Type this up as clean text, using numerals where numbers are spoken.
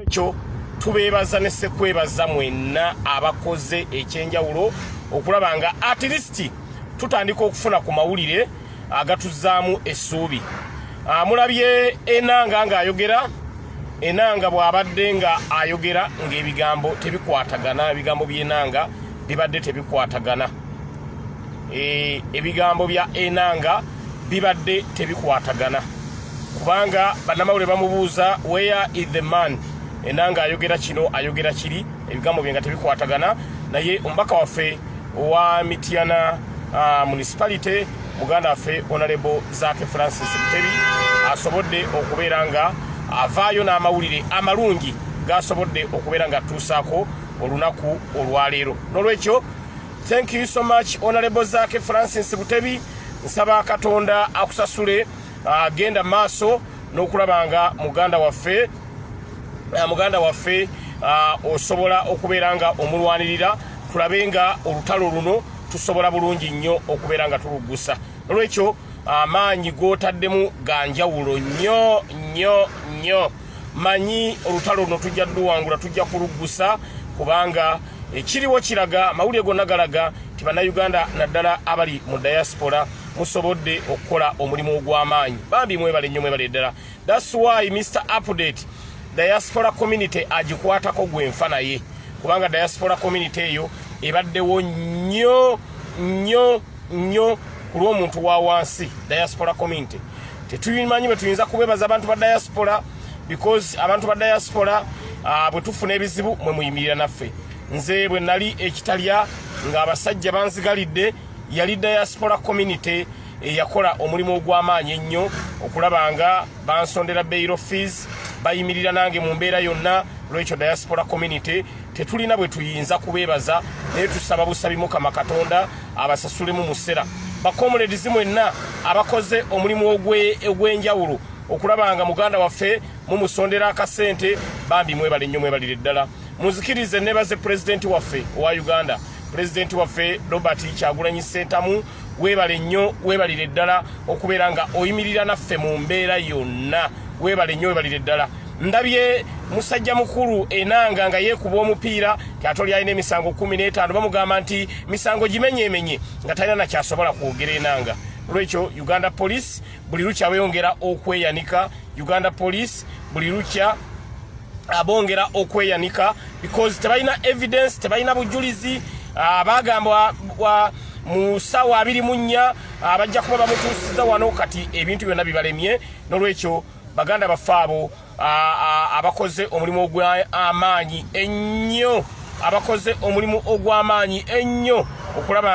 ekyo tubeebaza ne sekwebaza mwenna abakoze ekyenjawulo okulaba nga at least tutandika okufuna ku mawulire agatuzaamu essuubi. Mulabye Enanga ng'ayogera, Enanga bw'abadde nga ayogera ng'ebigambo tebikwatagana, ebigambo by'Enanga bibadde tebikwatagana. Ebigambo bya Enanga bibadde tebikwatagana kubanga bannamawulire bamubuuza where is the man. Enanga ayogera kino ayogera kiri, ebigambo bye nga tebikwatagana. Naye omubaka waffe owa Mityana municipality muganda waffe Honorable Zaake Francis Butebi asobodde okubeera nga avaayo n'amawulire amalungi g'asobodde okubeera nga atuusaako olunaku olwaleero. N'olwekyo thank you so much Honorable Zaake Francis Butebi. Nsaba Katonda akusasule agenda maaso n'okulaba nga muganda waffe osobola okubeera nga omulwanirira, tulabe nga olutalo luno tusobola bulungi nnyo okubeera nga tuluggusa. Olwekyo amaanyi g'otaddemu ganjawulo nnyo. Manyi olutalo luno tujja duwangula, tujja kuluggusa kubanga ekiriwo kiraga, amawulire gonna galaga nti bannayuganda naddala abali mu diaspora musobodde okukola omulimu ogw'amaanyi. Bambi mwebale nnyo, mwebale ddala. That's why Mr. Update diaspora community agikwatako gwenfa naye kubanga diaspora community eyo ebaddewo nnyo ku lw'omuntu wa wansi. Diaspora community tetumanyi bwe tuyinza kubeebaza abantu ba diaspora because abantu ba diaspora bwe tufuna ebizibu mwe muyimirira naffe. Nze bwe nali ekitalya ng'abasajja banzigalidde, yali diaspora community eyakola omulimu ogw'amaanyi ennyo okulaba nga bansondera bail fees, bayimirira nange mu mbeera yonna. Lwekyo diaspora community tetulina bwe tuyinza kubeebaza, naye tusaba busabi Mukama Katonda abasasulemu mu ssera. Bakomuledizi mwenna abakoze omulimu ogw'enjawulo okulaba nga muganda waffe mumusondera akasente, bambi mwebale nnyo, mwebalire ddala. Muzikirize nebaze pulezidenti waffe owa Uganda, pulezidenti waffe Robert Kyagulanyi Ssentamu, weebale nnyo, weebalire ddala okubeera nga oyimirira naffe mu mbeera yonna. Weebale nnyo, weebalire ddala. Ndabye musajja mukulu Enanga nga yeekuba omupiira kyatoli alina emisango 15, bamugamba nti misango gimenyemenye nga talina nakyasobola kwogera Enanga. Lwekyo Uganda Police buli lukya beeyongera okweyanika, Uganda Police buli lukya abongera okweyanika because tebalina evidence, tebalina bujulizi. Bagamba mu ssaawa 24 bajja kuba bamutuusiza wano, kati ebintu byonna bibalemye. N'olwekyo baganda baffe abo abakoze omulimu ogw'amaanyi ennyo, abakoze omulimu ogw'amaanyi ennyo okulaba